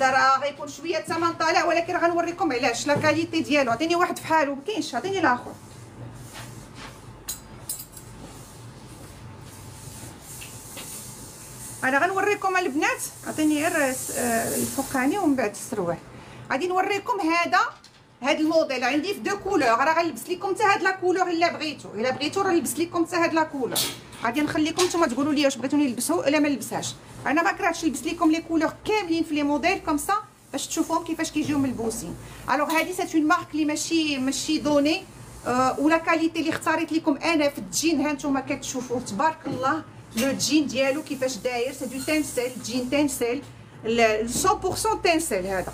هذا راه غيكون شويه الثمن طالع، ولكن غنوريكم علاش لا كاليتي ديالو. عطيني واحد بحالو، مكاينش، عطيني الاخر. انا غنوريكم البنات، عطيني غير الفوقاني ومن بعد السروال. غادي نوريكم هاد الموديل عندي في دو كولور. راه غنلبس لكم حتى هاد لا كولور الا بغيتو راه نلبس لكم حتى هاد لا كولور. غادي نخليكم نتوما تقولوا لي واش بغيتوني نلبسو ولا ما نلبسهاش. انا ما كرهتش نلبس لكم لي كولور كاملين في لي موديل كوم سا باش تشوفوهم كيفاش كيجيو ملبوسين. الوغ هادي سيت اون مارك لي ماشي دوني، ولا كاليتي اللي اختاريت لكم انا في الجين. ها نتوما كتشوفوا تبارك الله لو جين ديالو كيفاش داير. سي دو تنسيل، جين تنسيل 100% تنسيل. هذا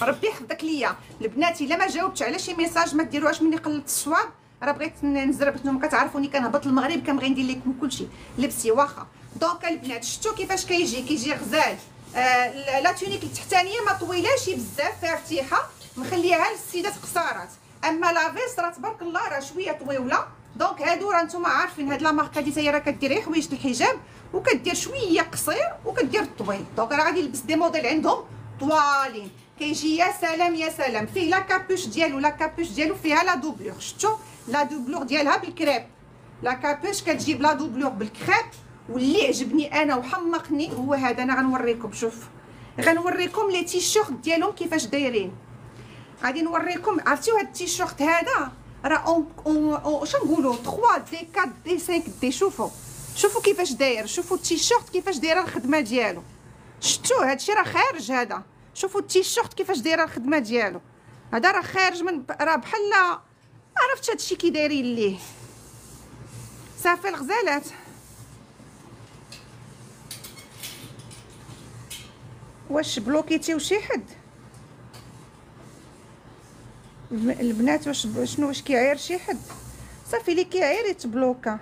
ربي يحفظك ليا البنات. الا ما جاوبتش على شي ميساج ما ديروهاش مني قلت الصواب، راه بغيت نزرب. نتوما كتعرفوني كنهبط المغرب كنبغي ندير لكم كلشي لبسي واخا. دونك البنات شفتوا كيفاش كيجي غزال. لا تونيك التحتانيه ما طويلاش بزاف، فيها ارتياحه، مخليها للسيدات قصارات. اما لا فيست راه تبارك الله راه شويه طويله. دونك هادو راه نتوما عارفين هاد لا مارك هادي حتى هي راه كدير حوايج الحجاب وكدير شويه قصير وكدير الطويل. دونك راه غادي نلبس دي موديل عندهم طوالين. كيجي يا سلام يا سلام. فيه لا كابوش ديالو فيها لا دوبلور. شفتوا لا دوبلور ديالها بالكريب. لا كابوش كتجيب لا دوبلور بالكريب. واللي عجبني انا وحمقني هو هذا. انا غنوريكم، شوف غنوريكم لي تيشيرت ديالهم كيفاش دايرين. غادي نوريكم. عرفتوا هاد التيشيرت هذا راه واش نقولوا 3 دي 4 دي 5 دي. شوفوا كيفاش داير. شوفوا التيشيرت كيفاش دايره الخدمه ديالو. شفتوا هادشي راه خارج. هذا شوفوا التيشيرت كيفاش دايره الخدمه ديالو. هذا راه خارج من راه بحال ما عرفتش هادشي كي دايرين ليه. صافي الغزالات. واش بلوكيتيو شي حد البنات؟ واش كيعاير شي حد؟ صافي اللي كيعاير يتبلوكا،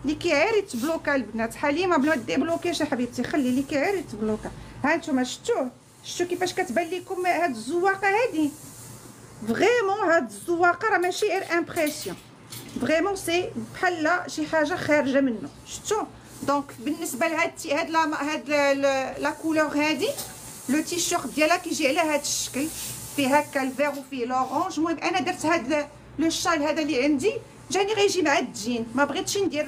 اللي كيعاير يتبلوكا البنات. حليمه بلا ديبلوكيش حبيبتي، خلي اللي كيعاير يتبلوكا. ها نتوما شفتوا كيفاش كتبان لكم هاد الزواقه هادي. فريمون هاد الزواقه راه ماشي غير امبرسيون، فريمون سي بحال شي حاجه خارجه منه. شفتوا؟ دونك بالنسبه لهاد لا كولور هادي، لو تيشيرت ديالها كيجي على هاد الشكل، فيه هكا الفيغ وفيه لورانج. المهم انا درت هاد لو شال هذا اللي عندي جاني غيجي مع الجين. ما بغيتش ندير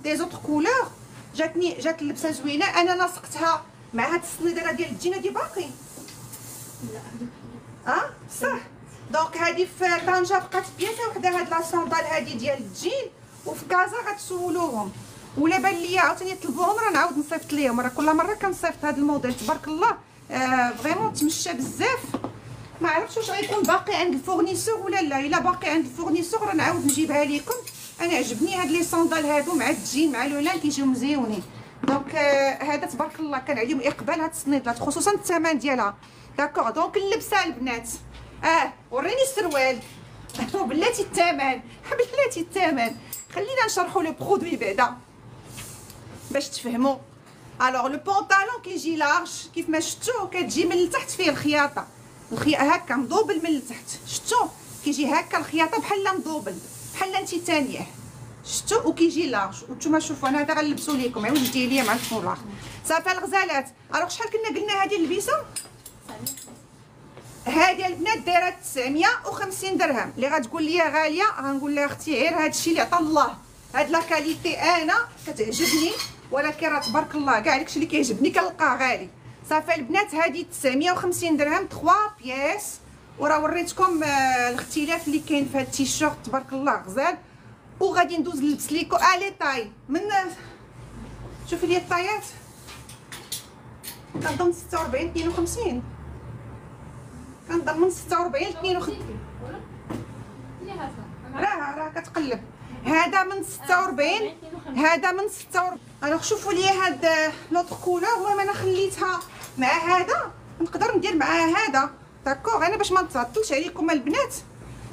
دي زوطر كولور. جات اللبسه زوينه. انا لصقتها مع هاد السنيدره ديال الجين. هادي باقي صح. دونك هادي في طنجه بقات بياسه وحده. هاد لا صوندال هادي ديال الجين، وفي كازا غتسولوهم ولا بان ليا عاوتاني طلبوهم راه نعاود نصيفط ليهم. راه كل مره كنصيفط هاد الموديل تبارك الله. فريمون تمشى بزاف. ما عرفتش واش غيكون باقي عند الفورنيسور ولا لا. الا باقي عند الفورنيسور راه نعاود نجيبها لكم. انا عجبني هاد لي صوندال هادو مع الجين مع لولان كيجيو مزيونين. دونك هذا تبارك الله كان عليهم اقبال هاد الصنيدات، خصوصا الثمن ديالها. داكوغ. دونك اللبسه البنات وريني السروال وبلاتي الثمن. بلاتي الثمن. خلينا نشرحوا لو برودوي بعدا باش تفهموا. الوغ لو بونطالون كيجي لارج كيف ما شفتوا، كتجي من التحت فيه الخياطه هكا مضوبل من التحت. شفتوا كيجي هكا الخياطه بحال مضوبل بحال انتي ثانيه. شفتوا وكيجي لارج. وانتم شوفوا انا هذا غنلبسو لكم عاود دير ليا مع الفولاغ. صافي الغزالات. الوغ شحال كنا قلنا هذه اللبسه؟ هذه البنات دايره 950 درهم. اللي غتقول لي غاليه غنقول لها اختي غير هادشي اللي عطا الله. هاد لا كاليتي انا كتعجبني، ولكن راه تبارك الله كاع داكشي اللي كيعجبني كنلقاه غالي. صافي البنات هذه 950 درهم 3 بياس. وراه وريتكم الاختلاف اللي كاين في هاد التيشيرت تبارك الله غزال. وغادي ندوز نلبس ليكم لي طاي من شوفي لي الطايات. كنضم 46 52 كنضمن 46 52 راه كتقلب. هذا من 46 هذا من 46. الوغ شوفوا لي هاد لوطر كولور. المهم انا خليتها مع هذا، نقدر ندير معها هذا داكوغ. انا باش ما نتعطلش عليكم البنات،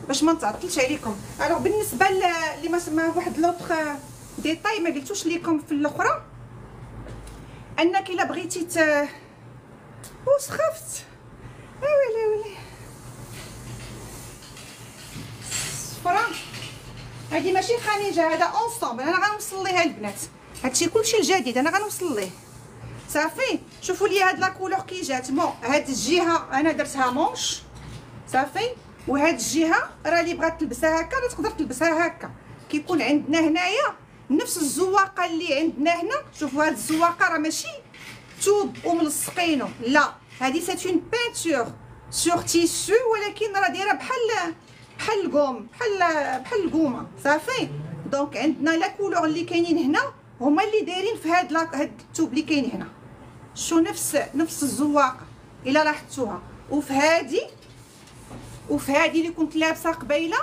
باش ما نتعطلش عليكم. الوغ بالنسبه اللي ما سمع واحد لوطر ديتاي ما قلتوش ليكم في الاخرى، انك الا بغيتي وسخفت ويلي صفرا. هادي ماشي خانيجه، هذا اونصومبل. انا غنوصل ليها البنات. هادشي كلشي الجديد انا غنوصل ليه صافي. شوفوا لي هاد لا كولور كي جات. بون هاد الجهه انا درتها مونش صافي، وهاد الجهه راه اللي بغات تلبسها هكا راه تقدر تلبسها هكا. كيكون عندنا هنايا نفس الزواقه اللي عندنا هنا. شوفوا هاد الزواقه راه ماشي توب وملصقينو، لا هادي سيت اون بينتور سور تيسو، ولكن راه دايره بحال الكوم، بحال الكومه صافي. دونك عندنا لا كولور اللي كاينين هنا هما اللي دايرين في هاد التوب اللي كاين هنا. شو نفس الزواقه الا لاحظتوها. وفي هادي اللي كنت لابسه قبيله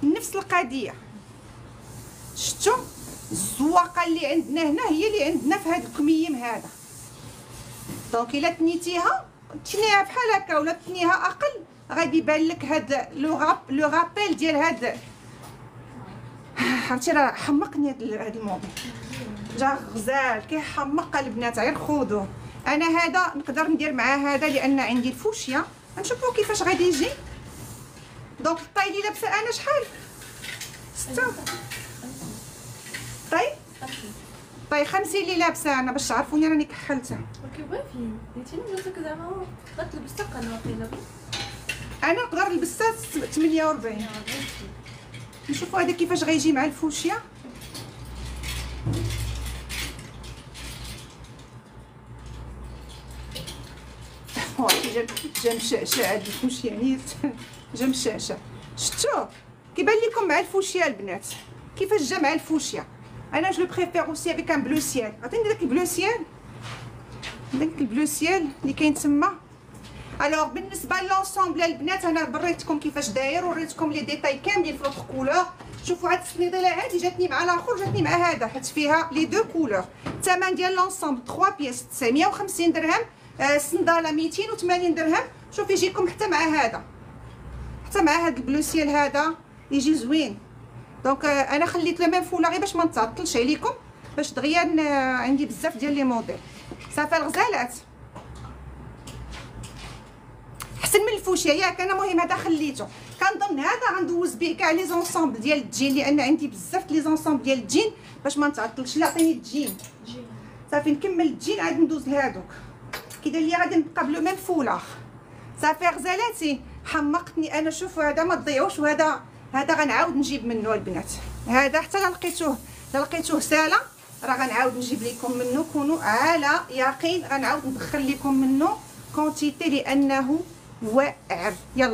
نفس القضيه. شفتوا الزواقه اللي عندنا هنا هي اللي عندنا في هاد الكميم هذا. دونك الا تنيتيها بحال هكا ولا تنيها اقل غادي يبان لك هاد لو رابيل ديال هاد. عرفتي راه حمقني هاد الموضوع، جا غزال كيحمق البنات. غير خذوه. انا هذا نقدر ندير معاه هذا لان عندي الفوشيا. نشوفوا كيفاش غادي يجي. دونك الطاي اللي لابسه انا شحال 6 طاي 50 اللي لابسه انا باش تعرفوني راني كحلتها. كيفافي انت نوزك زعما تقدر تلبسها قناه وقيله. انا نقدر نلبسها 48. نشوفوا هذا كيفاش غيجي مع الفوشيا. جا مشعشع هاد الفوشيا يعني جا مشعشع. شفتوا كيبان لكم مع الفوشيا البنات كيفاش جا مع الفوشيا. انا جو بريفير اوسي افيك ان بلو سيال. عطيني داك البلو سيال، داك البلو سيال اللي كاين تما. الوغ بالنسبه لونسومبل البنات انا بريتكم كيفاش داير وريتكم لي ديتاي كاملين في لوطخ كولور. شوفوا هاد السنيضه هادي جاتني مع الاخر، جاتني مع هذا حيت فيها لي دو كولور. الثمن ديال لونسومبل 3 بياس 950 درهم، الصنداله 280 درهم. شوف يجيكم حتى مع هذا، حتى مع هاد البلو سيال هذا يجي زوين. دونك انا خليت لو ميم فولا غير باش ما نتعطلش عليكم، باش دغيا عندي بزاف ديال لي موديل. صافي الغزالات احسن من الفوشيا ياك. انا مهم هذا خليته. كنظن هذا غندوز به كاع لي زونسومبل ديال الجين لان عندي بزاف لي زونسومبل ديال الجين باش ما نتعطلش. لا عطيني الجين صافي نكمل الجين عاد ندوز لهادوك كي داير لي غادي نبقى بلو ميم فولا. صافي غزالاتي حمقتني انا. شوفوا هذا ما تضيعوش، وهذا غنعاود نجيب منه البنات. هذا حتى لقيتوه ساله راه غنعاود نجيب لكم منه. كونوا على يقين غنعاود ندخل لكم منه كونتيتي لانه واعر. يلا